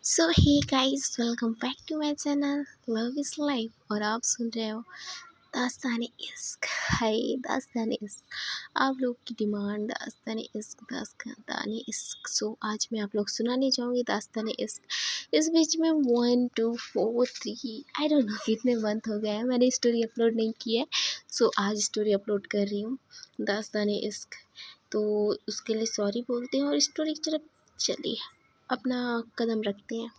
So hey guys, welcome back to my channel love is life. और आप सुन रहे हो दास्तान इश्क। हाय दास्तान इश्क, आप लोग की डिमांड दास्तान इश्क, दास्तान इश्क। सो आज मैं आप लोग सुनाने जाऊँगी दास्तान इश्क। इस बीच में 1 2 4 3 आई डोंट नो कितने मंथ हो गए हैं मैंने स्टोरी अपलोड नहीं की है। सो आज स्टोरी अपलोड कर रही हूँ दास्तान इश्क। तो उसके लिए सॉरी बोलते हैं और स्टोरी की तरफ चलिए अपना कदम रखते हैं।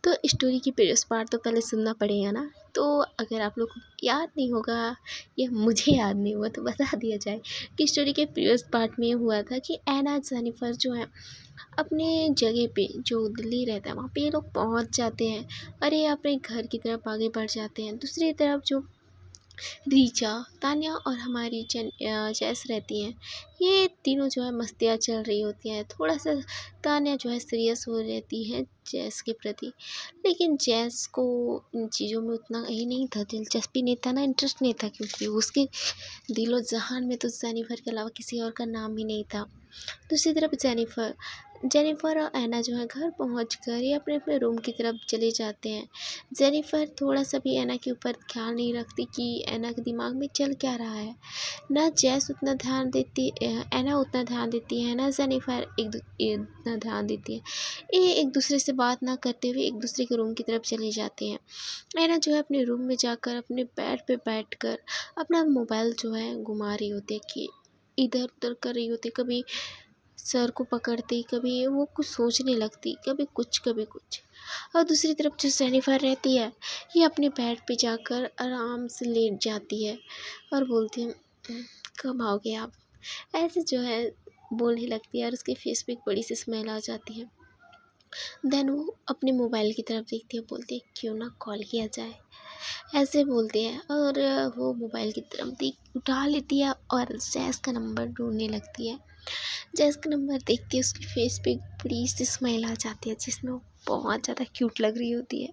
तो स्टोरी की प्रीवियस पार्ट तो पहले सुनना पड़ेगा ना। तो अगर आप लोग को याद नहीं होगा या मुझे याद नहीं हुआ तो बता दिया जाए कि स्टोरी के प्रीवियस पार्ट में ये हुआ था कि एना जेनिफर जो है अपने जगह पे, जो दिल्ली रहता है वहाँ पे ये लोग पहुँच जाते हैं। और ये अपने घर की तरफ आगे बढ़ जाते हैं। दूसरी तरफ जो रीचा, तान्या और हमारी जैस रहती हैं, ये तीनों जो है मस्तियाँ चल रही होती हैं। थोड़ा सा तान्या जो है सीरियस हो रहती है जैस के प्रति, लेकिन जैस को इन चीज़ों में उतना ये नहीं था, दिलचस्पी नहीं था ना, इंटरेस्ट नहीं था, क्योंकि उसके दिलो जहान में तो जेनिफर के अलावा किसी और का नाम ही नहीं था। दूसरी तरफ जेनिफर और एना जो है घर पहुंचकर ये अपने अपने रूम की तरफ चले जाते हैं। जेनिफर थोड़ा सा भी एना के ऊपर ख्याल नहीं रखती कि एना के दिमाग में चल क्या रहा है। ना जैस उतना ध्यान देती, एना उतना ध्यान देती है, ना जेनिफर इतना ध्यान देती है। ये एक दूसरे से बात ना करते हुए एक दूसरे के रूम की तरफ चले जाते हैं। एना जो है अपने रूम में जाकर अपने बेड पे बैठकर अपना मोबाइल जो है घुमा रही होती है, कि इधर उधर कर रही होती, कभी सर को पकड़ती, कभी वो कुछ सोचने लगती, कभी कुछ कभी कुछ। और दूसरी तरफ जो जेनिफर रहती है, ये अपने बेड पे जाकर आराम से लेट जाती है और बोलती है, कब आओगे आप?" ऐसे जो है बोलने लगती है और उसके फेस पे एक बड़ी सी स्मेल आ जाती है। देन वो अपने मोबाइल की तरफ देखती है, बोलती है, क्यों ना कॉल किया जाए, ऐसे बोलते हैं। और वो मोबाइल की तरफ देख उठा लेती है और जैस का नंबर ढूंढने लगती है। जैस का नंबर देखती है, उसकी फेस पे एक बड़ी सी स्माइल आ जाती है, जिसमें वो बहुत ज़्यादा क्यूट लग रही होती है।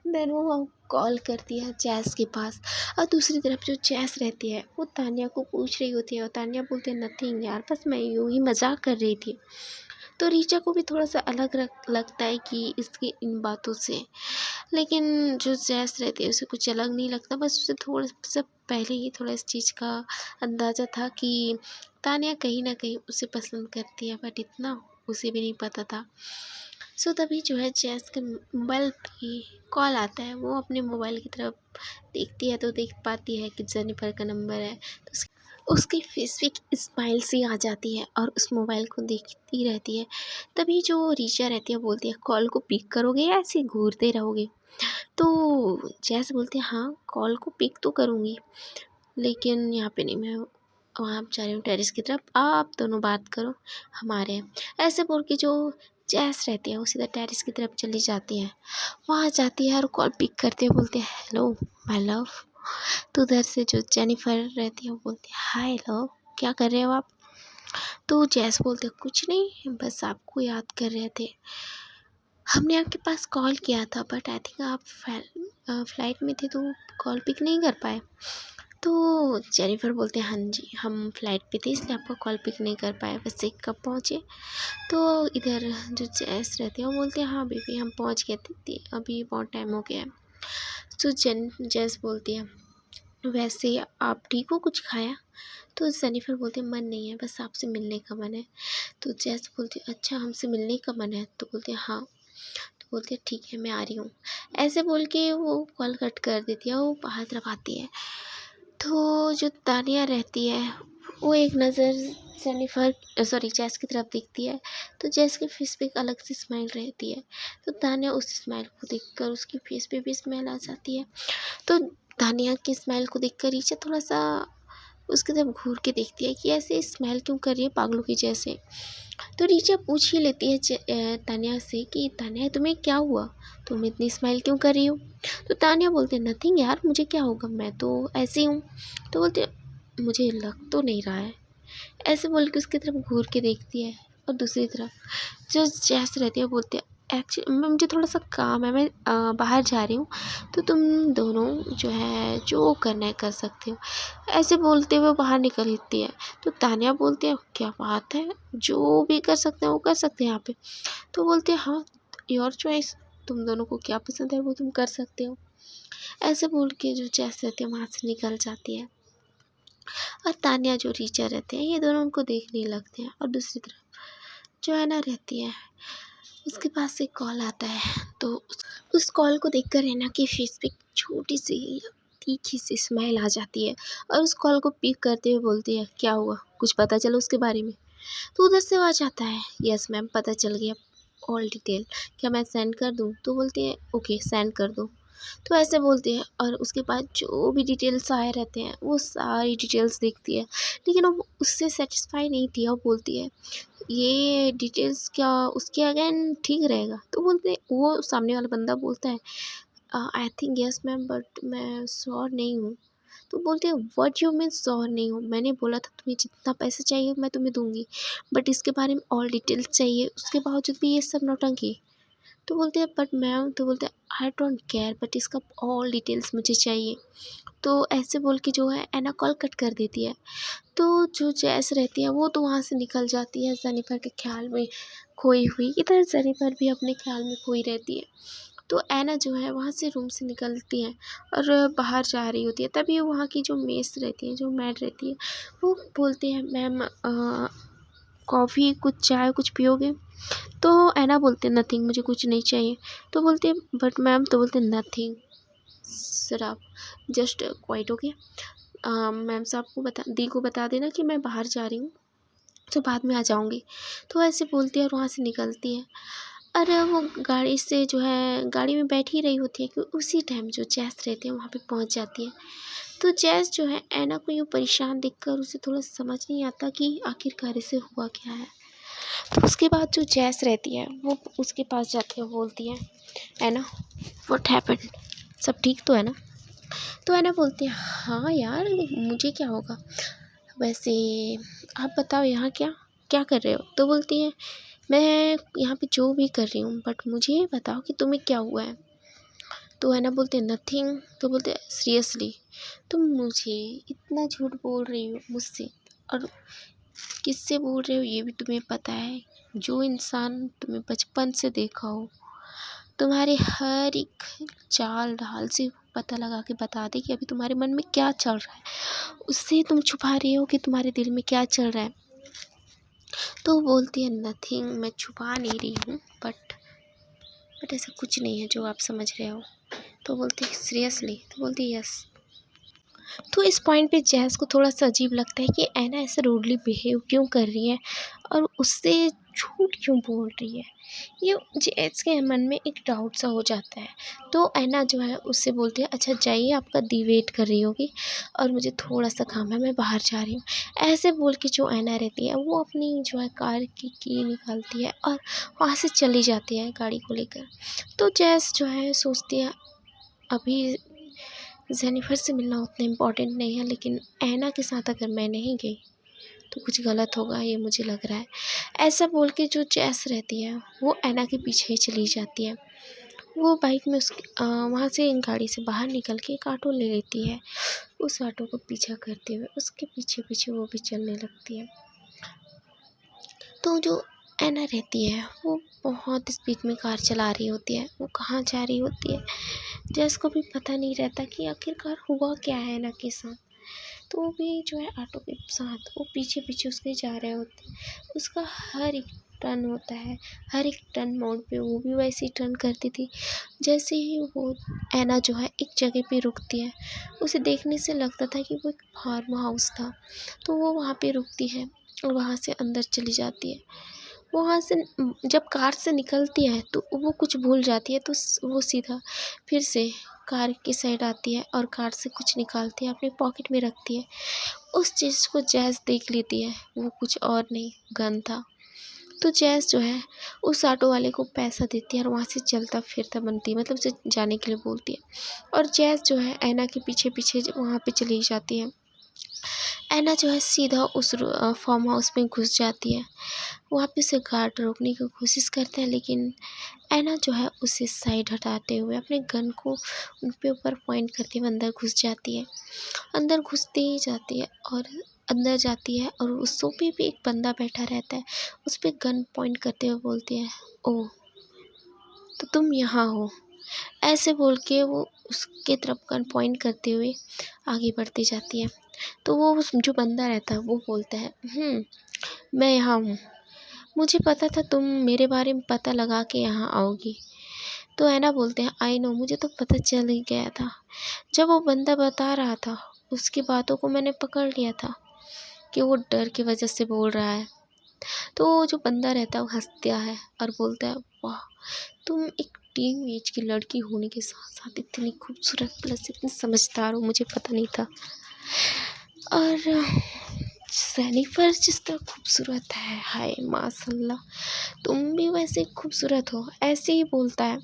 देन वो कॉल करती है जैस के पास। और दूसरी तरफ जो जैस रहती है, वो तान्या को पूछ रही होती है और तान्या बोलती है, नथिंग यार, बस मैं यूँ ही मजाक कर रही थी। तो रीचा को भी थोड़ा सा अलग लगता है कि इसकी इन बातों से, लेकिन जो जैस रहती है उसे कुछ अलग नहीं लगता। बस उसे थोड़ा सा पहले ही थोड़ा इस चीज़ का अंदाज़ा था कि तान्या कहीं ना कहीं उसे पसंद करती है, बट इतना उसे भी नहीं पता था। सो तभी जो है जैस के मोबाइल पे कॉल आता है। वो अपने मोबाइल की तरफ देखती है तो देख पाती है कि जेनिफर का नंबर है। तो उसकी फेस पे एक स्माइल सी आ जाती है और उस मोबाइल को देखती रहती है। तभी जो रीचा रहती है बोलती है, कॉल को पिक करोगे या ऐसे घूरते रहोगे? तो जैस बोलते हैं, हाँ कॉल को पिक तो करूँगी, लेकिन यहाँ पे नहीं, मैं वहाँ जा रही हूँ टेरेस की तरफ, आप दोनों बात करो, हमारे यहाँ। ऐसे बोल के जो जैस रहती है वो सीधा टेरेस की तरफ चली जाती है। वहाँ जाती है और कॉल पिक करते हुए बोलते हैं, हेलो माय लव। तो उधर से जो जेनिफर रहती है वो बोलती है, हाय लव, क्या कर रहे हो आप? तो जैस बोलते हैं, कुछ नहीं, बस आपको याद कर रहे थे, हमने आपके पास कॉल किया था, बट आई थिंक आप फ्लाइट में थे तो कॉल पिक नहीं कर पाए। तो जेनिफर बोलते हैं, हाँ जी, हम फ्लाइट पे थे इसलिए आपका कॉल पिक नहीं कर पाए, वैसे कब पहुँचे? तो इधर जो जैस रहते हैं वो बोलते हैं, हाँ बेबी हम पहुँच गए थे, अभी बहुत टाइम हो गया है। तो जैस बोलती है, वैसे आप ठीक हो, कुछ खाया? तो जेनिफर बोलती है, मन नहीं है, बस आपसे मिलने का मन है। तो जैस बोलती है, अच्छा हमसे मिलने का मन है? तो बोलते हैं, हाँ। तो बोलती है, ठीक है मैं आ रही हूँ। ऐसे बोल के वो कॉल कट कर देती है, वो बाहर तरफ आती है। तो जो तानिया रहती है वो एक नज़र जैस की तरफ देखती है। तो जैस के फेस पे एक अलग सी स्माइल रहती है। तो तानिया उस स्माइल को देखकर उसकी फेस पे भी स्माइल आ जाती है। तो तानिया की स्माइल को देखकर रीचा थोड़ा सा उसकी तरफ घूर के देखती है कि ऐसे स्माइल क्यों कर रही है पागलों की जैसे। तो रीचा पूछ ही लेती है तानिया से कि तानिया तुम्हें क्या हुआ, तुम इतनी स्माइल क्यों कर रही हो? तो तानिया बोलते हैं, नथिंग यार, मुझे क्या होगा, मैं तो ऐसी हूँ। तो बोलते हैं, मुझे लग तो नहीं रहा है। ऐसे बोल के उसकी तरफ घूर के देखती है। और दूसरी तरफ जो जैस रहती है बोलते हैं, एक्चुअली मुझे थोड़ा सा काम है, मैं बाहर जा रही हूँ, तो तुम दोनों जो है जो करना है कर सकते हो। ऐसे बोलते हुए बाहर निकलती है। तो तानिया बोलती है, क्या बात है, जो भी कर सकते हैं वो कर सकते हैं यहाँ पे। तो बोलते हैं, हाँ योर चॉइस, तुम दोनों को क्या पसंद है वो तुम कर सकते हो। ऐसे बोल के जो जैस रहती है वहाँ से निकल जाती है। और तान्या जो टीचर रहते हैं ये दोनों उनको देखने लगते हैं। और दूसरी तरफ जो है ना रहती है उसके पास एक कॉल आता है। तो उस कॉल को देखकर हैना की फेस पे छोटी सी तीखी सी स्माइल आ जाती है और उस कॉल को पिक करते हुए बोलती है, क्या हुआ, कुछ पता चला उसके बारे में। तो उधर से आवाज़ आता है, यस मैम पता चल गया ऑल डिटेल, क्या मैं सेंड कर दूँ। तो बोलती है ओके सेंड कर दो। तो ऐसे बोलती है और उसके बाद जो भी डिटेल्स आए रहते हैं वो सारी डिटेल्स देखती है। लेकिन वो उससे सेटिस्फाई नहीं थी। वो बोलती है ये डिटेल्स क्या उसके अगेन ठीक रहेगा। तो बोलते वो सामने वाला बंदा बोलता है I think yes ma'am but मैं श्योर नहीं हूँ। तो बोलते हैं व्हाट यू मीन श्योर नहीं हूँ, मैंने बोला था तुम्हें जितना पैसा चाहिए मैं तुम्हें दूंगी बट इसके बारे में ऑल डिटेल्स चाहिए, उसके बावजूद भी ये सब नौटंकी। तो बोलते हैं बट मैम, तो बोलते हैं आई डोंट केयर बट इसका ऑल डिटेल्स मुझे चाहिए। तो ऐसे बोल के जो है एना कॉल कट कर देती है। तो जो जैस रहती है वो तो वहाँ से निकल जाती है जेनिफर के ख्याल में खोई हुई। इधर जेनिफर भी अपने ख्याल में खोई रहती है। तो एना जो है वहाँ से रूम से निकलती है और बाहर जा रही होती है। तभी वहाँ की जो मेस रहती है, जो मैड रहती है, वो बोलती है मैम कॉफ़ी कुछ चाय कुछ पियोगे। तो एना बोलते नथिंग, मुझे कुछ नहीं चाहिए। तो बोलते बट मैम, तो बोलते नथिंग सर आप जस्ट क्वाइट ओके। मैम साहब को दी को बता देना कि मैं बाहर जा रही हूँ तो बाद में आ जाऊँगी। तो ऐसे बोलती है और वहाँ से निकलती है। अरे वो गाड़ी से जो है गाड़ी में बैठ ही रही होती है कि उसी टाइम जो जैस रहते हैं वहाँ पे पहुँच जाती है। तो जैस जो है एना को यूँ परेशान देखकर उसे थोड़ा समझ नहीं आता कि आखिरकार इसे हुआ क्या है। तो उसके बाद जो जैस रहती है वो उसके पास जाती है, बोलती है ना व्हाट हैपेंड, सब ठीक तो है ना। तो एना बोलती है हाँ यार मुझे क्या होगा, वैसे आप बताओ यहाँ क्या क्या कर रहे हो। तो बोलती है मैं यहाँ पे जो भी कर रही हूँ बट मुझे ये बताओ कि तुम्हें क्या हुआ है। तो है ना बोलते नथिंग। तो बोलते सीरियसली तुम मुझे इतना झूठ बोल रही हो मुझसे, और किससे बोल रहे हो ये भी तुम्हें पता है। जो इंसान तुम्हें बचपन से देखा हो, तुम्हारे हर एक चाल ढाल से पता लगा के बता दे कि अभी तुम्हारे मन में क्या चल रहा है, उससे तुम छुपा रही हो कि तुम्हारे दिल में क्या चल रहा है। तो बोलती है नथिंग, मैं छुपा नहीं रही हूँ बट ऐसा कुछ नहीं है जो आप समझ रहे हो। तो बोलती है सीरियसली। तो बोलती है यस। तो इस पॉइंट पे जैस को थोड़ा सा अजीब लगता है कि ऐना ऐसे रूडली बिहेव क्यों कर रही है और उससे झूठ क्यों बोल रही है। ये जैस के मन में एक डाउट सा हो जाता है। तो ऐना जो है उससे बोलती है अच्छा जाइए, आपका दी वेट कर रही होगी और मुझे थोड़ा सा काम है, मैं बाहर जा रही हूँ। ऐसे बोल के जो ऐना रहती है वो अपनी जो है कार की निकालती है और वहाँ से चली जाती है गाड़ी को लेकर। तो जैस जो है सोचती है अभी जेनिफर से मिलना उतना इम्पोर्टेंट नहीं है, लेकिन ऐना के साथ अगर मैं नहीं गई तो कुछ गलत होगा, ये मुझे लग रहा है। ऐसा बोल के जो जैस रहती है वो ऐना के पीछे ही चली जाती है। वो बाइक में वहाँ से गाड़ी से बाहर निकल के एक ऑटो ले लेती है। उस ऑटो को पीछा करते हुए उसके पीछे पीछे वो भी चलने लगती है। तो जो ऐना रहती है वो बहुत स्पीड में कार चला रही होती है। वो कहाँ जा रही होती है जैस को भी पता नहीं रहता कि आखिरकार हुआ क्या है ऐना के साथ। तो वो भी जो है ऑटो के साथ वो पीछे पीछे उसके जा रहे होते हैं। उसका हर एक टर्न होता है, हर एक टर्न मोड़ पे वो भी वैसे ही टर्न करती थी। जैसे ही वो ऐना जो है एक जगह पे रुकती है, उसे देखने से लगता था कि वो एक फार्म हाउस था। तो वो वहाँ पे रुकती है और वहाँ से अंदर चली जाती है। वहाँ से जब कार से निकलती है तो वो कुछ भूल जाती है। तो वो सीधा फिर से कार की साइड आती है और कार से कुछ निकालती है, अपने पॉकेट में रखती है। उस चीज़ को जैस देख लेती है, वो कुछ और नहीं गन था। तो जैस जो है उस ऑटो वाले को पैसा देती है और वहाँ से चलता फिरता बनती है, मतलब उसे जाने के लिए बोलती है। और जैस जो है ऐना के पीछे पीछे वहाँ पे चली जाती है। ऐना जो है सीधा उस फार्म हाउस में घुस जाती है। वहाँ पे उसे गार्ड रोकने की कोशिश करते हैं, लेकिन ऐना जो है उसे साइड हटाते हुए अपने गन को उनके ऊपर पॉइंट करते हुए अंदर घुस जाती है। अंदर घुसते ही जाती है और अंदर जाती है और उस सोफे पे एक बंदा बैठा रहता है। उस पर गन पॉइंट करते हुए बोलती है ओह तो तुम यहाँ हो। ऐसे बोल के वो उसके तरफ गन पॉइंट करते हुए आगे बढ़ती जाती है। तो वो जो बंदा रहता है वो बोलता है, मैं यहाँ हूँ, मुझे पता था तुम मेरे बारे में पता लगा के यहाँ आओगी। तो ऐना बोलते हैं, आई नो, मुझे तो पता चल ही गया था। जब वो बंदा बता रहा था उसकी बातों को मैंने पकड़ लिया था कि वो डर की वजह से बोल रहा है। तो वो जो बंदा रहता है वो हंसता है और बोलता है, वाह, तुम एक टीन एज की लड़की होने के साथ साथ इतनी खूबसूरत प्लस इतनी समझदार हो, मुझे पता नहीं था। और जेनिफर जिस तरह खूबसूरत है, हाय माशाल्लाह, तुम भी वैसे खूबसूरत हो, ऐसे ही बोलता है।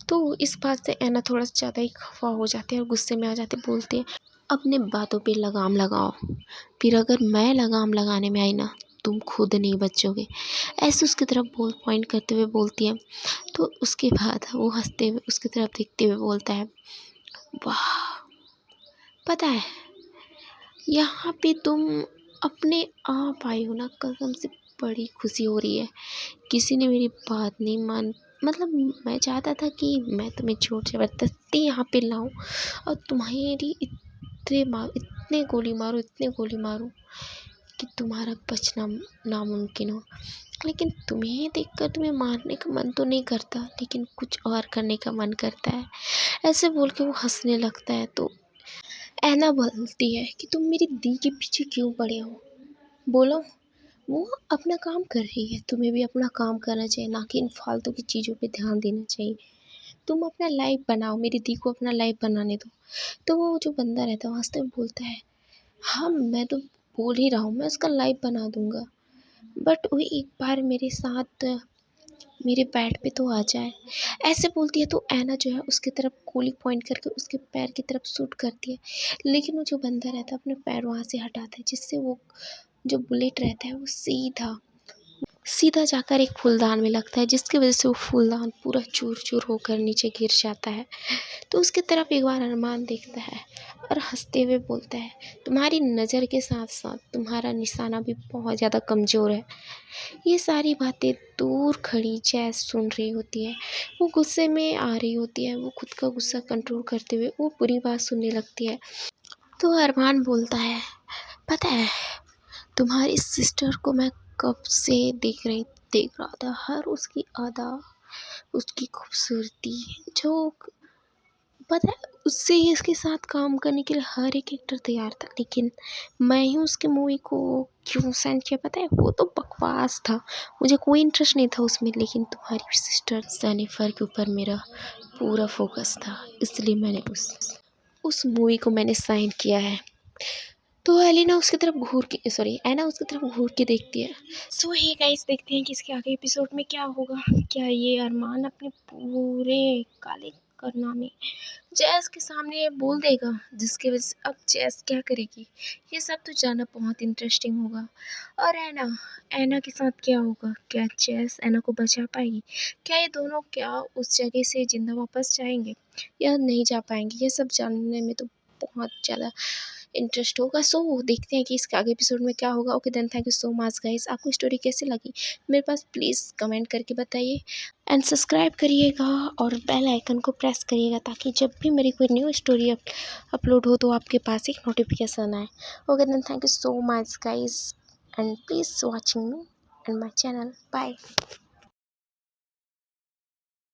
तो इस बात से ऐना थोड़ा सा ज़्यादा ही खफा हो जाती है और गुस्से में आ जाती है, बोलती है, अपने बातों पे लगाम लगाओ, फिर अगर मैं लगाम लगाने में आई ना, तुम खुद नहीं बचोगे। ऐसे उसकी तरफ पॉइंट करते हुए बोलती है। तो उसके बाद वो हंसते हुए उसकी तरफ देखते हुए बोलता है, वाह, पता है यहाँ पे तुम अपने आप आई हो ना, कसम से बड़ी खुशी हो रही है। किसी ने मेरी बात नहीं मान, मतलब मैं चाहता था कि मैं तुम्हें जोर ज़बरदस्ती यहाँ पे लाऊं और तुम्हारी इतने गोली मारूं कि तुम्हारा बचना नामुमकिन हो। लेकिन तुम्हें देखकर तुम्हें मारने का मन तो नहीं करता, लेकिन कुछ और करने का मन करता है। ऐसे बोल के वो हंसने लगता है। तो ऐना बोलती है कि तुम मेरी दी के पीछे क्यों पड़े हो, बोलो। वो अपना काम कर रही है, तुम्हें भी अपना काम करना चाहिए, ना कि इन फालतू की चीज़ों पे ध्यान देना चाहिए। तुम अपना लाइफ बनाओ, मेरी दी को अपना लाइफ बनाने दो। तो वो जो बंदा रहता है हंसते हुए बोलता है, हाँ मैं तो बोल ही रहा हूँ, मैं उसका लाइफ बना दूंगा, बट वो एक बार मेरे साथ मेरे बेड पे तो आ जाए। ऐसे बोलती है। तो ऐना जो है उसकी तरफ गोली पॉइंट करके उसके पैर की तरफ शूट करती है, लेकिन वो जो बंदा रहता है अपने पैर वहाँ से हटाता है, जिससे वो जो बुलेट रहता है वो सीधा सीधा जाकर एक फूलदान में लगता है, जिसकी वजह से वो फूलदान पूरा चूर चूर होकर नीचे गिर जाता है। तो उसकी तरफ एक बार अरमान देखता है और हंसते हुए बोलता है, तुम्हारी नज़र के साथ साथ तुम्हारा निशाना भी बहुत ज़्यादा कमज़ोर है। ये सारी बातें दूर खड़ी जैस सुन रही होती है। वो गुस्से में आ रही होती है, वो खुद का गुस्सा कंट्रोल करते हुए वो बुरी बात सुनने लगती है। तो अरमान बोलता है, पता है तुम्हारी सिस्टर को मैं कब से देख रहा था, हर उसकी अदा, उसकी खूबसूरती, जो पता है उससे ही इसके साथ काम करने के लिए हर एक एक्टर तैयार था, लेकिन मैं ही उसके मूवी को क्यों सेंड किया पता है, वो तो बकवास था, मुझे कोई इंटरेस्ट नहीं था उसमें। लेकिन तुम्हारी सिस्टर जेनिफर के ऊपर मेरा पूरा फोकस था, इसलिए मैंने उस मूवी को मैंने साइन किया है। तो एलिना उसकी तरफ घूर के ऐना उसकी तरफ घूर के देखती है। सो हे गाइस, देखते हैं कि इसके आगे एपिसोड में क्या होगा। क्या ये अरमान अपने पूरे काले कारनामे जैस के सामने बोल देगा, जिसकी वजह से अब जैस क्या करेगी, ये सब तो जानना बहुत इंटरेस्टिंग होगा। और ऐना ऐना के साथ क्या होगा, क्या जैस ऐना को बचा पाएगी, क्या ये दोनों क्या उस जगह से जिंदा वापस जाएंगे या नहीं जा पाएंगे, ये सब जानने में तो बहुत ज़्यादा इंटरेस्ट होगा। सो देखते हैं कि इसके आगे एपिसोड में क्या होगा। Okay then, thank you so much guys. आपको स्टोरी कैसी लगी मेरे पास प्लीज़ कमेंट करके बताइए एंड सब्सक्राइब करिएगा और बेल आइकन को प्रेस करिएगा, ताकि जब भी मेरी कोई न्यू स्टोरी अपलोड हो तो आपके पास एक नोटिफिकेशन आए। Okay then, thank you so much guys and please watching me and my channel. Bye.